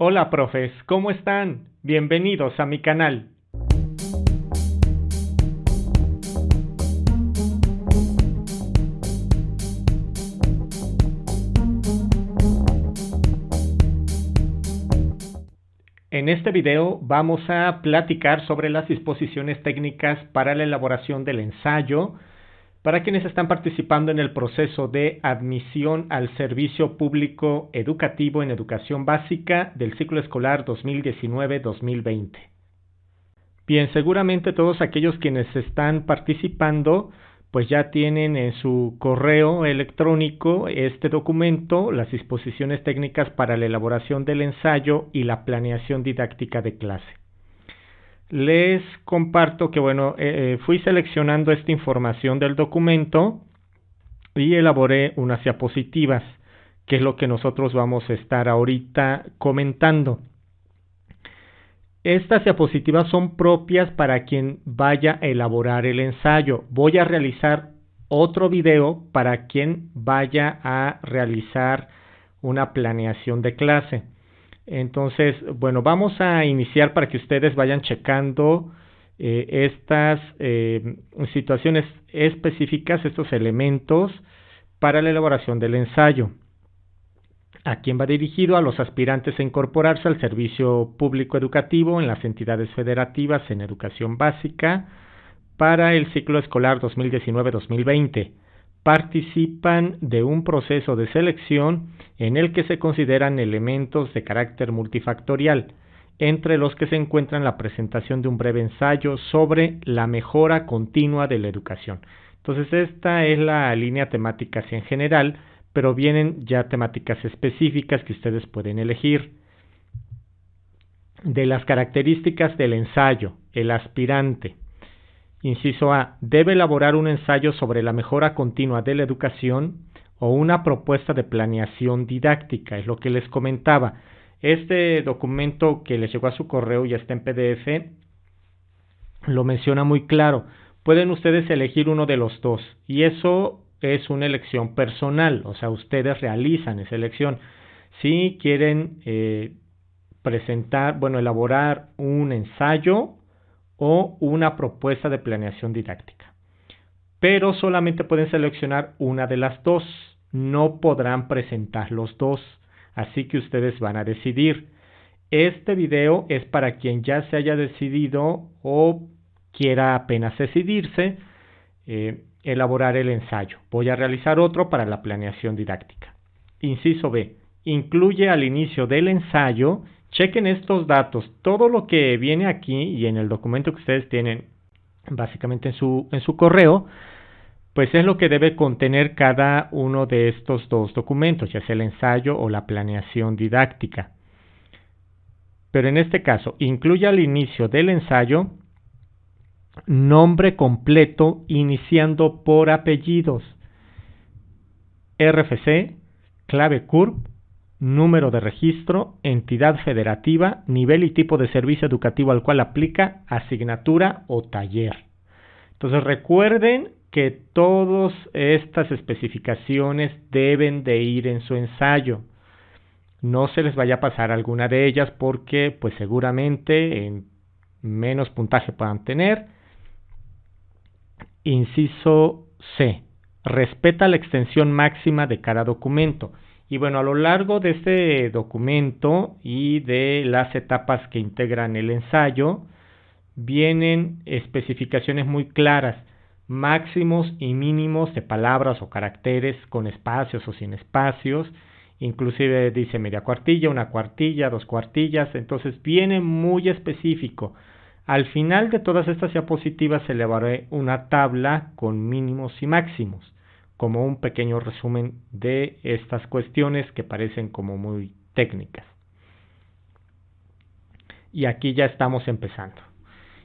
Hola profes, ¿cómo están? Bienvenidos a mi canal. En este video vamos a platicar sobre las disposiciones técnicas para la elaboración del ensayo para quienes están participando en el proceso de admisión al servicio público educativo en educación básica del ciclo escolar 2019-2020. Bien, seguramente todos aquellos quienes están participando pues ya tienen en su correo electrónico este documento, las disposiciones técnicas para la elaboración del ensayo y la planeación didáctica de clase. Les comparto que fui seleccionando esta información del documento y elaboré unas diapositivas, que es lo que nosotros vamos a estar ahorita comentando. Estas diapositivas son propias para quien vaya a elaborar el ensayo. Voy a realizar otro video para quien vaya a realizar una planeación de clase. Entonces, vamos a iniciar para que ustedes vayan checando estas situaciones específicas, estos elementos para la elaboración del ensayo. ¿A quién va dirigido? A los aspirantes a incorporarse al servicio público educativo en las entidades federativas en educación básica para el ciclo escolar 2019-2020. Participan de un proceso de selección en el que se consideran elementos de carácter multifactorial, entre los que se encuentran la presentación de un breve ensayo sobre la mejora continua de la educación. Entonces, esta es la línea temática en general, pero vienen ya temáticas específicas que ustedes pueden elegir. De las características del ensayo, el aspirante. Inciso A. Debe elaborar un ensayo sobre la mejora continua de la educación o una propuesta de planeación didáctica, es lo que les comentaba. Este documento que les llegó a su correo y está en PDF lo menciona muy claro. Pueden ustedes elegir uno de los dos y eso es una elección personal, o sea, ustedes realizan esa elección. Si quieren elaborar un ensayo o una propuesta de planeación didáctica. Pero solamente pueden seleccionar una de las dos, no podrán presentar los dos, así que ustedes van a decidir. Este video es para quien ya se haya decidido o quiera apenas decidirse elaborar el ensayo. Voy a realizar otro para la planeación didáctica. Inciso B. Incluye al inicio del ensayo. Chequen estos datos. Todo lo que viene aquí y en el documento que ustedes tienen básicamente en su correo, pues es lo que debe contener cada uno de estos dos documentos, ya sea el ensayo o la planeación didáctica. Pero en este caso, incluye al inicio del ensayo nombre completo iniciando por apellidos, RFC, clave CURP, número de registro, entidad federativa, nivel y tipo de servicio educativo al cual aplica, asignatura o taller. Entonces recuerden que todas estas especificaciones deben de ir en su ensayo. No se les vaya a pasar alguna de ellas porque pues seguramente en menos puntaje puedan tener. Inciso C. Respeta la extensión máxima de cada documento. Y a lo largo de este documento y de las etapas que integran el ensayo, vienen especificaciones muy claras, máximos y mínimos de palabras o caracteres con espacios o sin espacios, inclusive dice media cuartilla, una cuartilla, dos cuartillas, entonces viene muy específico. Al final de todas estas diapositivas elaboré una tabla con mínimos y máximos, como un pequeño resumen de estas cuestiones que parecen como muy técnicas. Y aquí ya estamos empezando.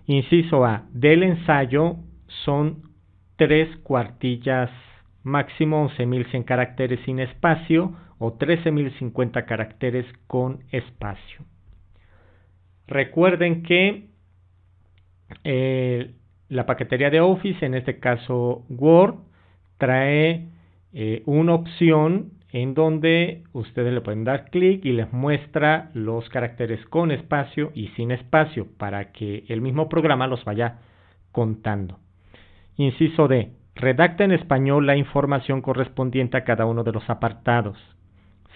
Inciso A. Del ensayo son 3 cuartillas, máximo 11.100 caracteres sin espacio o 13.050 caracteres con espacio. Recuerden que la paquetería de Office, en este caso Word, trae una opción en donde ustedes le pueden dar clic y les muestra los caracteres con espacio y sin espacio para que el mismo programa los vaya contando. Inciso D. Redacta en español la información correspondiente a cada uno de los apartados.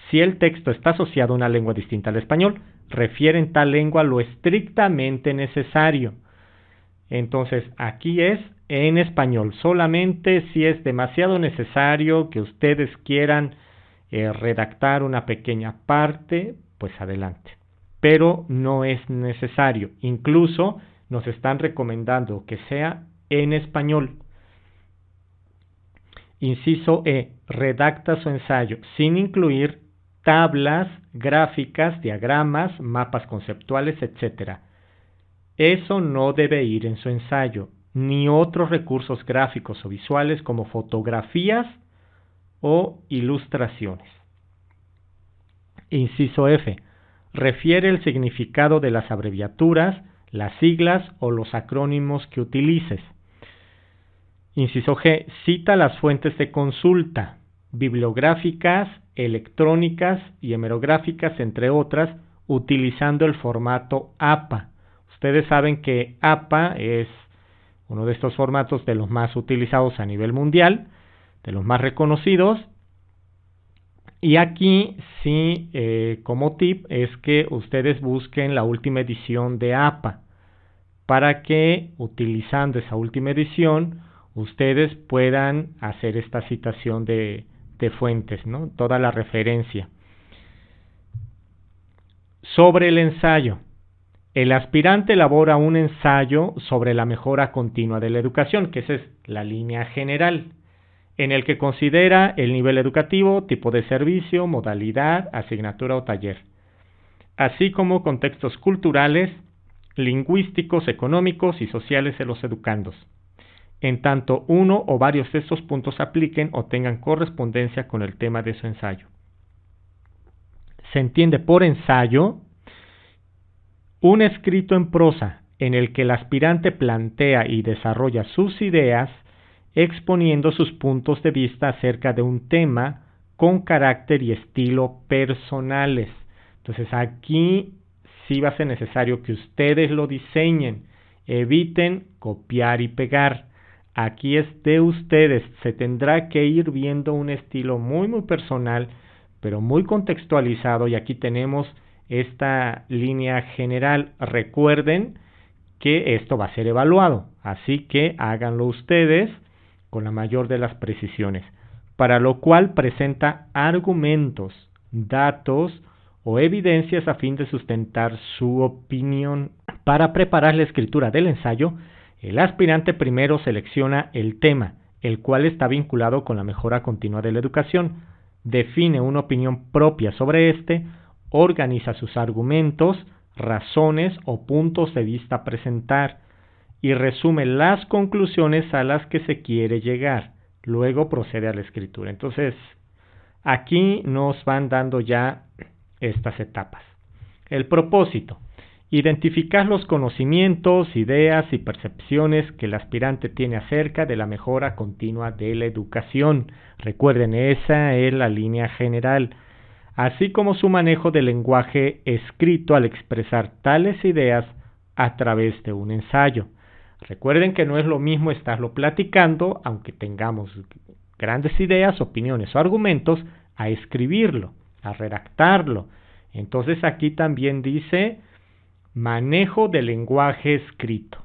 Si el texto está asociado a una lengua distinta al español, refiere en tal lengua lo estrictamente necesario. Entonces, aquí es en español. Solamente si es demasiado necesario que ustedes quieran redactar una pequeña parte, pues adelante. Pero no es necesario. Incluso nos están recomendando que sea en español. Inciso E. Redacta su ensayo sin incluir tablas, gráficas, diagramas, mapas conceptuales, etc. Eso no debe ir en su ensayo, ni otros recursos gráficos o visuales como fotografías o ilustraciones. Inciso F. Refiere el significado de las abreviaturas, las siglas o los acrónimos que utilices. Inciso G. Cita las fuentes de consulta, bibliográficas, electrónicas y hemerográficas, entre otras, utilizando el formato APA. Ustedes saben que APA es uno de estos formatos de los más utilizados a nivel mundial, de los más reconocidos. Y aquí sí, como tip, es que ustedes busquen la última edición de APA para que, utilizando esa última edición, ustedes puedan hacer esta citación de fuentes, ¿no? Toda la referencia. Sobre el ensayo. El aspirante elabora un ensayo sobre la mejora continua de la educación, que esa es la línea general, en el que considera el nivel educativo, tipo de servicio, modalidad, asignatura o taller, así como contextos culturales, lingüísticos, económicos y sociales de los educandos, en tanto uno o varios de estos puntos apliquen o tengan correspondencia con el tema de su ensayo. Se entiende por ensayo un escrito en prosa en el que el aspirante plantea y desarrolla sus ideas exponiendo sus puntos de vista acerca de un tema con carácter y estilo personales. Entonces aquí sí va a ser necesario que ustedes lo diseñen, eviten copiar y pegar. Aquí es de ustedes, se tendrá que ir viendo un estilo muy personal, pero muy contextualizado, y aquí tenemos esta línea general. Recuerden que esto va a ser evaluado, así que háganlo ustedes con la mayor de las precisiones, para lo cual presenta argumentos, datos o evidencias a fin de sustentar su opinión. Para preparar la escritura del ensayo, el aspirante primero selecciona el tema, el cual está vinculado con la mejora continua de la educación, define una opinión propia sobre este, organiza sus argumentos, razones o puntos de vista a presentar y resume las conclusiones a las que se quiere llegar. Luego procede a la escritura. Entonces, aquí nos van dando ya estas etapas. El propósito: identificar los conocimientos, ideas y percepciones que el aspirante tiene acerca de la mejora continua de la educación. Recuerden, esa es la línea general, así como su manejo del lenguaje escrito al expresar tales ideas a través de un ensayo. Recuerden que no es lo mismo estarlo platicando, aunque tengamos grandes ideas, opiniones o argumentos, a escribirlo, a redactarlo. Entonces aquí también dice manejo del lenguaje escrito.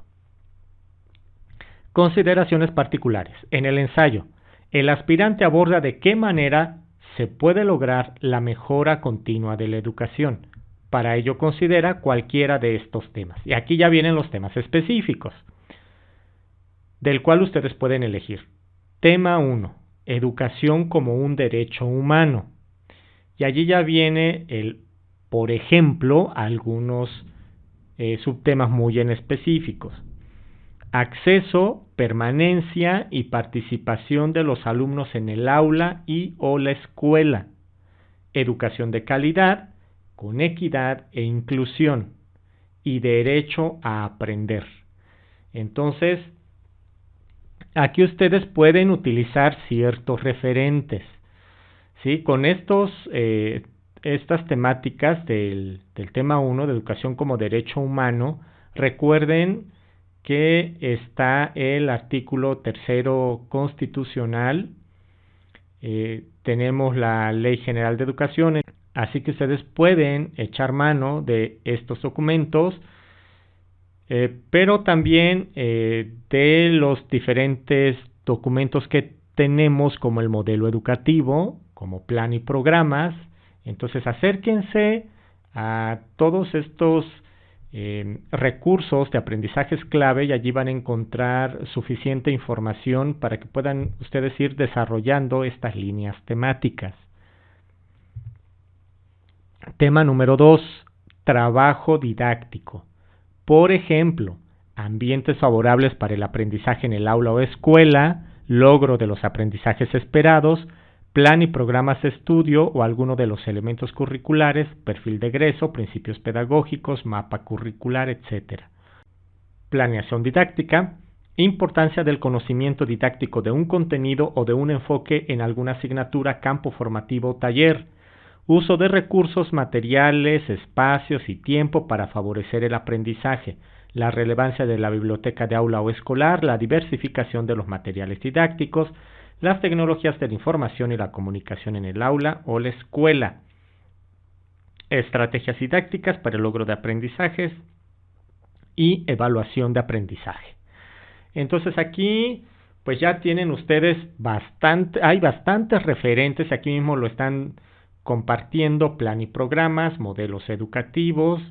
Consideraciones particulares. En el ensayo, el aspirante aborda de qué manera se puede lograr la mejora continua de la educación. Para ello considera cualquiera de estos temas. Y aquí ya vienen los temas específicos, del cual ustedes pueden elegir. Tema 1. Educación como un derecho humano. Y allí ya viene por ejemplo, algunos subtemas muy en específicos. Acceso, permanencia y participación de los alumnos en el aula y o la escuela. Educación de calidad, con equidad e inclusión. Y derecho a aprender. Entonces, aquí ustedes pueden utilizar ciertos referentes. ¿sí? Con estas temáticas del tema 1 de educación como derecho humano, recuerden que está el artículo 3º constitucional, tenemos la Ley General de Educación, así que ustedes pueden echar mano de estos documentos, pero también de los diferentes documentos que tenemos como el modelo educativo, como plan y programas. Entonces acérquense a todos estos recursos de aprendizajes clave y allí van a encontrar suficiente información para que puedan ustedes ir desarrollando estas líneas temáticas. Tema número 2, trabajo didáctico. Por ejemplo, ambientes favorables para el aprendizaje en el aula o escuela, logro de los aprendizajes esperados, plan y programas de estudio o alguno de los elementos curriculares, perfil de egreso, principios pedagógicos, mapa curricular, etc. Planeación didáctica, importancia del conocimiento didáctico de un contenido o de un enfoque en alguna asignatura, campo formativo o taller, uso de recursos materiales, espacios y tiempo para favorecer el aprendizaje, la relevancia de la biblioteca de aula o escolar, la diversificación de los materiales didácticos, las tecnologías de la información y la comunicación en el aula o la escuela, estrategias didácticas para el logro de aprendizajes y evaluación de aprendizaje. Entonces aquí pues ya tienen ustedes hay bastantes referentes, aquí mismo lo están compartiendo, plan y programas, modelos educativos.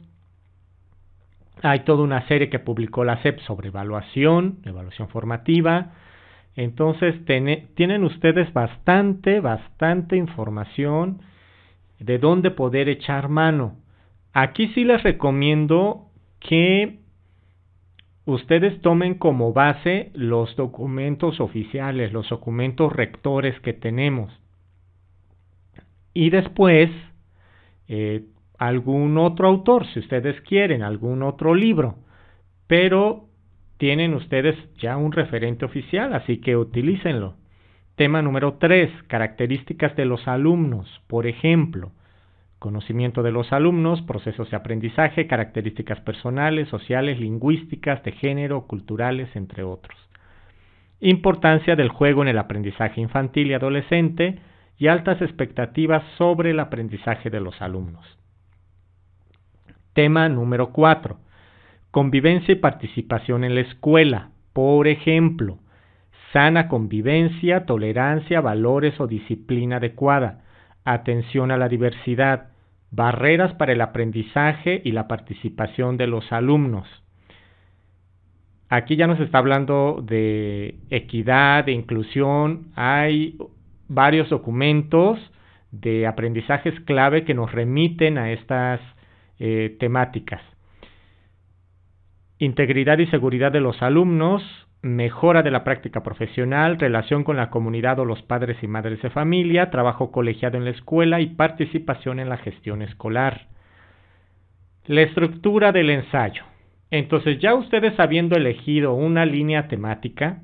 Hay toda una serie que publicó la SEP sobre evaluación formativa. Entonces tienen ustedes bastante información de dónde poder echar mano. Aquí sí les recomiendo que ustedes tomen como base los documentos oficiales, los documentos rectores que tenemos. Y después algún otro autor, si ustedes quieren, algún otro libro. Pero tienen ustedes ya un referente oficial, así que utilícenlo. Tema número 3, características de los alumnos. Por ejemplo, conocimiento de los alumnos, procesos de aprendizaje, características personales, sociales, lingüísticas, de género, culturales, entre otros. Importancia del juego en el aprendizaje infantil y adolescente y altas expectativas sobre el aprendizaje de los alumnos. Tema número 4. Convivencia y participación en la escuela. Por ejemplo, sana convivencia, tolerancia, valores o disciplina adecuada, atención a la diversidad, barreras para el aprendizaje y la participación de los alumnos. Aquí ya nos está hablando de equidad, de inclusión. Hay varios documentos de aprendizajes clave que nos remiten a estas temáticas. Integridad y seguridad de los alumnos, mejora de la práctica profesional, relación con la comunidad o los padres y madres de familia, trabajo colegiado en la escuela y participación en la gestión escolar. La estructura del ensayo. Entonces, ya ustedes habiendo elegido una línea temática,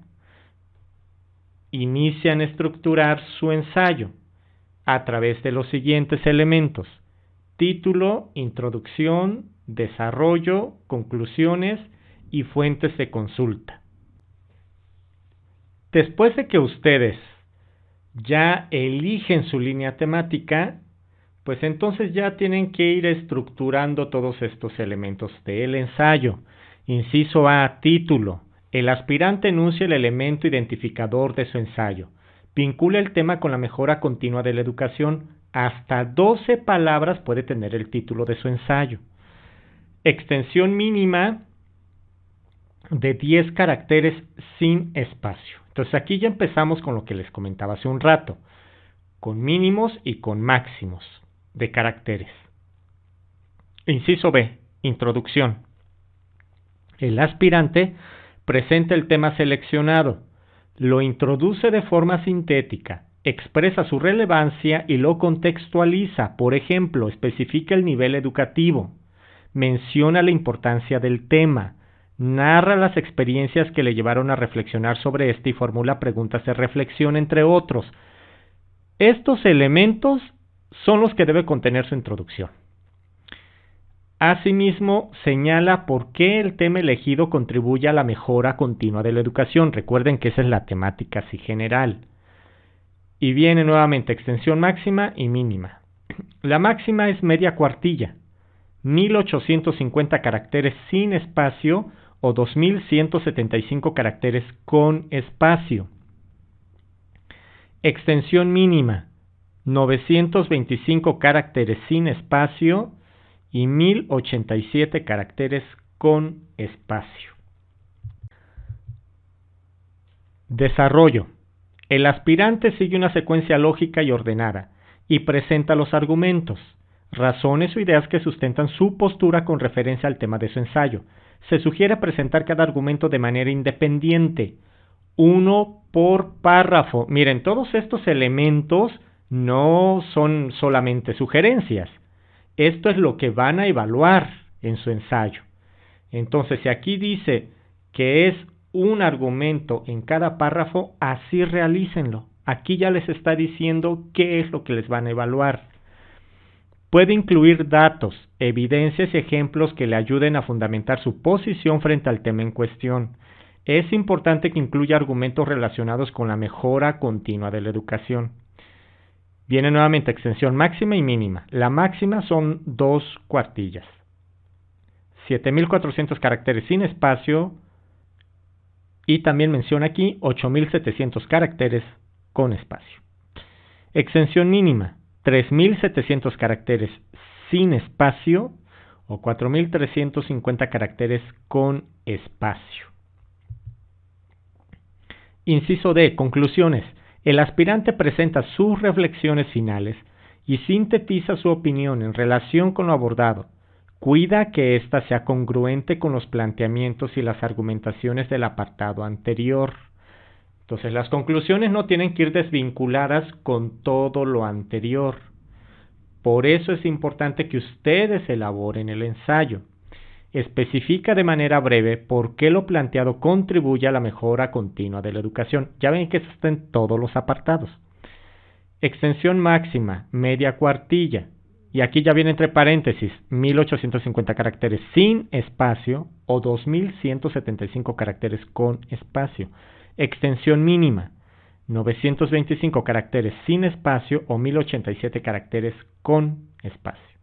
inician a estructurar su ensayo a través de los siguientes elementos: título, introducción, desarrollo, conclusiones y fuentes de consulta. Después de que ustedes ya eligen su línea temática, pues entonces ya tienen que ir estructurando todos estos elementos del ensayo. Inciso A, título. El aspirante enuncia el elemento identificador de su ensayo. Vincula el tema con la mejora continua de la educación. Hasta 12 palabras puede tener el título de su ensayo. Extensión mínima de 10 caracteres sin espacio. Entonces aquí ya empezamos con lo que les comentaba hace un rato, con mínimos y con máximos de caracteres. Inciso B, introducción. El aspirante presenta el tema seleccionado, lo introduce de forma sintética, expresa su relevancia y lo contextualiza. Por ejemplo, especifica el nivel educativo, menciona la importancia del tema, narra las experiencias que le llevaron a reflexionar sobre este y formula preguntas de reflexión, entre otros. Estos elementos son los que debe contener su introducción. Asimismo, señala por qué el tema elegido contribuye a la mejora continua de la educación. Recuerden que esa es la temática así general. Y viene nuevamente extensión máxima y mínima. La máxima es media cuartilla, 1850 caracteres sin espacio o 2175 caracteres con espacio. Extensión mínima, 925 caracteres sin espacio y 1087 caracteres con espacio. Desarrollo. El aspirante sigue una secuencia lógica y ordenada y presenta los argumentos, razones o ideas que sustentan su postura con referencia al tema de su ensayo. Se sugiere presentar cada argumento de manera independiente, uno por párrafo. Miren, todos estos elementos no son solamente sugerencias. Esto es lo que van a evaluar en su ensayo. Entonces, si aquí dice que es un argumento en cada párrafo, así realícenlo. Aquí ya les está diciendo qué es lo que les van a evaluar. Puede incluir datos, evidencias y ejemplos que le ayuden a fundamentar su posición frente al tema en cuestión. Es importante que incluya argumentos relacionados con la mejora continua de la educación. Viene nuevamente extensión máxima y mínima. La máxima son 2 cuartillas. 7400 caracteres sin espacio y también menciona aquí 8700 caracteres con espacio. Extensión mínima, 3700 caracteres sin espacio o 4350 caracteres con espacio. Inciso D. Conclusiones. El aspirante presenta sus reflexiones finales y sintetiza su opinión en relación con lo abordado. Cuida que ésta sea congruente con los planteamientos y las argumentaciones del apartado anterior. Entonces, las conclusiones no tienen que ir desvinculadas con todo lo anterior. Por eso es importante que ustedes elaboren el ensayo. Especifica de manera breve por qué lo planteado contribuye a la mejora continua de la educación. Ya ven que eso está en todos los apartados. Extensión máxima, media cuartilla. Y aquí ya viene entre paréntesis, 1850 caracteres sin espacio o 2175 caracteres con espacio. Extensión mínima, 925 caracteres sin espacio o 1087 caracteres con espacio.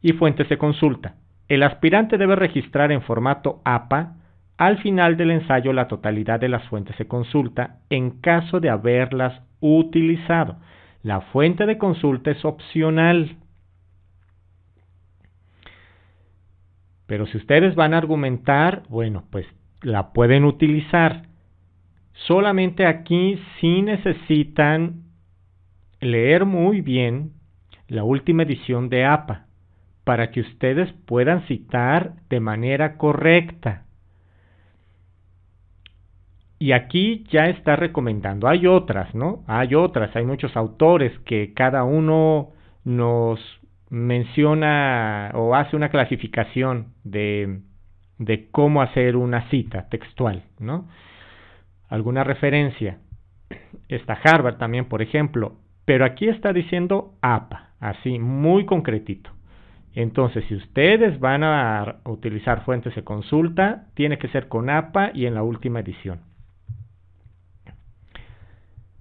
Y fuentes de consulta. El aspirante debe registrar en formato APA al final del ensayo la totalidad de las fuentes de consulta en caso de haberlas utilizado. La fuente de consulta es opcional. Pero si ustedes van a argumentar, bueno, pues la pueden utilizar. Solamente aquí sí necesitan leer muy bien la última edición de APA para que ustedes puedan citar de manera correcta. Y aquí ya está recomendando. Hay otras, ¿no? Hay muchos autores que cada uno nos menciona o hace una clasificación de cómo hacer una cita textual, ¿no? Alguna referencia. Está Harvard también, por ejemplo. Pero aquí está diciendo APA, así, muy concretito. Entonces, si ustedes van a utilizar fuentes de consulta, tiene que ser con APA y en la última edición.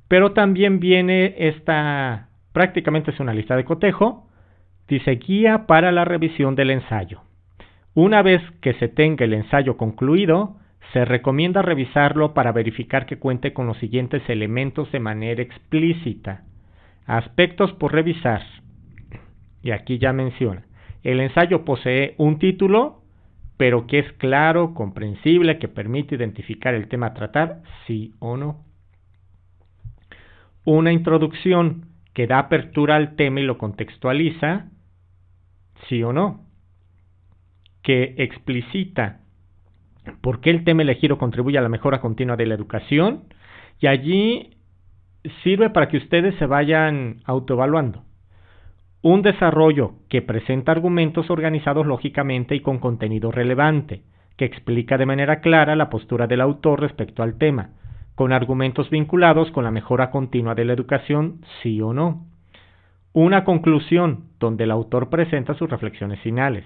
Pero también viene esta, prácticamente es una lista de cotejo, dice guía para la revisión del ensayo. Una vez que se tenga el ensayo concluido, se recomienda revisarlo para verificar que cuente con los siguientes elementos de manera explícita. Aspectos por revisar. Y aquí ya menciona. El ensayo posee un título, pero que es claro, comprensible, que permite identificar el tema a tratar, sí o no. Una introducción que da apertura al tema y lo contextualiza, sí o no. Que explicita por qué el tema elegido contribuye a la mejora continua de la educación, y allí sirve para que ustedes se vayan autoevaluando. Un desarrollo que presenta argumentos organizados lógicamente y con contenido relevante, que explica de manera clara la postura del autor respecto al tema. con argumentos vinculados con la mejora continua de la educación, sí o no. Una conclusión, donde el autor presenta sus reflexiones finales,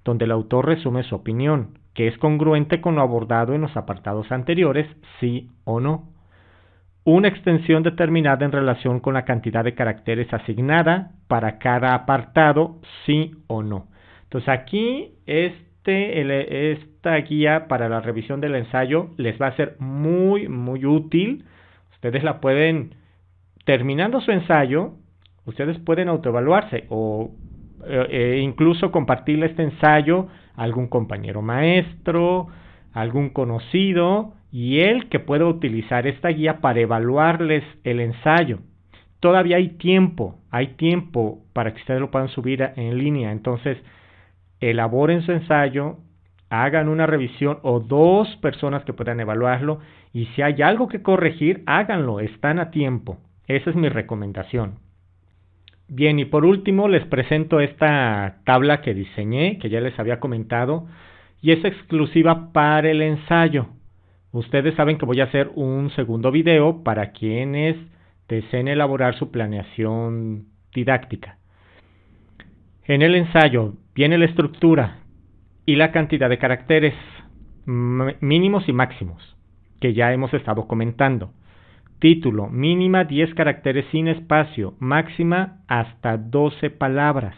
donde el autor resume su opinión, que es congruente con lo abordado en los apartados anteriores, sí o no. Una extensión determinada en relación con la cantidad de caracteres asignada para cada apartado, sí o no. Entonces aquí esta guía para la revisión del ensayo les va a ser muy útil. Ustedes la pueden, terminando su ensayo, ustedes pueden autoevaluarse o incluso compartirle este ensayo a algún compañero maestro, a algún conocido, y él que pueda utilizar esta guía para evaluarles el ensayo. Todavía hay tiempo para que ustedes lo puedan subir en línea. Entonces, elaboren su ensayo, hagan una revisión o 2 personas que puedan evaluarlo, y si hay algo que corregir, háganlo, están a tiempo. Esa es mi recomendación. Bien, y por último les presento esta tabla que diseñé, que ya les había comentado, y es exclusiva para el ensayo. Ustedes saben que voy a hacer un segundo video para quienes deseen elaborar su planeación didáctica. En el ensayo viene la estructura y la cantidad de caracteres mínimos y máximos, que ya hemos estado comentando. Título, mínima 10 caracteres sin espacio, máxima hasta 12 palabras.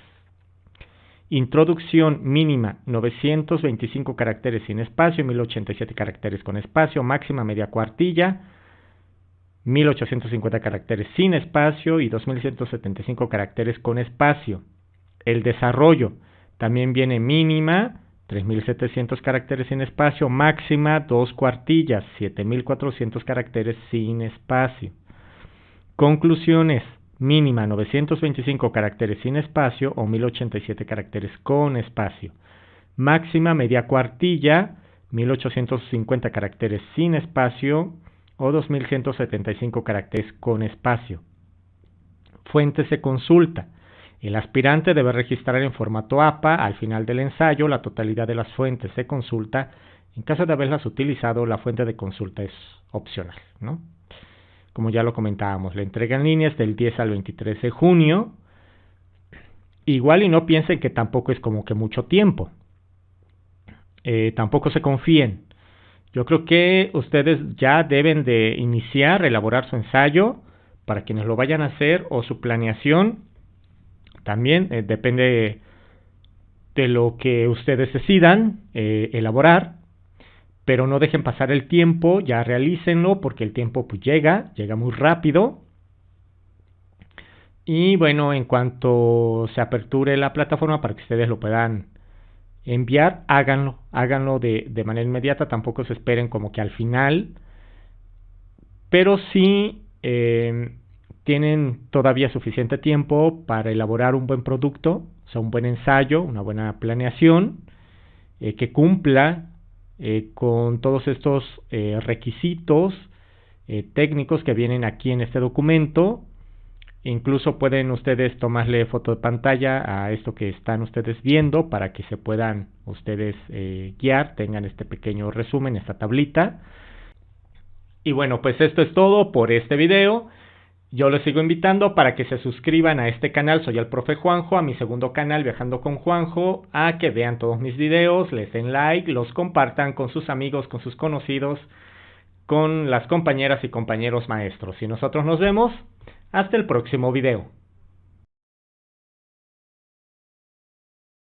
Introducción mínima 925 caracteres sin espacio, 1087 caracteres con espacio, máxima media cuartilla, 1850 caracteres sin espacio y 2175 caracteres con espacio. El desarrollo también viene mínima 3700 caracteres sin espacio, máxima 2 cuartillas, 7400 caracteres sin espacio. Conclusiones, mínima 925 caracteres sin espacio o 1087 caracteres con espacio. Máxima media cuartilla, 1850 caracteres sin espacio o 2175 caracteres con espacio. Fuentes de consulta. El aspirante debe registrar en formato APA al final del ensayo la totalidad de las fuentes de consulta. En caso de haberlas utilizado, la fuente de consulta es opcional, ¿no? Como ya lo comentábamos, la entrega en línea es del 10 al 23 de junio. Igual y no piensen que tampoco es como que mucho tiempo. Tampoco se confíen. Yo creo que ustedes ya deben de iniciar, elaborar su ensayo para quienes lo vayan a hacer o su planeación. También depende de lo que ustedes decidan elaborar, pero no dejen pasar el tiempo, ya realícenlo porque el tiempo pues llega muy rápido. Y bueno, en cuanto se aperture la plataforma para que ustedes lo puedan enviar, háganlo de manera inmediata, tampoco se esperen como que al final, pero sí tienen todavía suficiente tiempo para elaborar un buen producto, o sea, un buen ensayo, una buena planeación, que cumpla con todos estos requisitos técnicos que vienen aquí en este documento. Incluso pueden ustedes tomarle foto de pantalla a esto que están ustedes viendo para que se puedan ustedes guiar, tengan este pequeño resumen, esta tablita. Y bueno, pues esto es todo por este video. Yo les sigo invitando para que se suscriban a este canal, soy el profe Juanjo, a mi segundo canal Viajando con Juanjo, a que vean todos mis videos, les den like, los compartan con sus amigos, con sus conocidos, con las compañeras y compañeros maestros. Y nosotros nos vemos hasta el próximo video.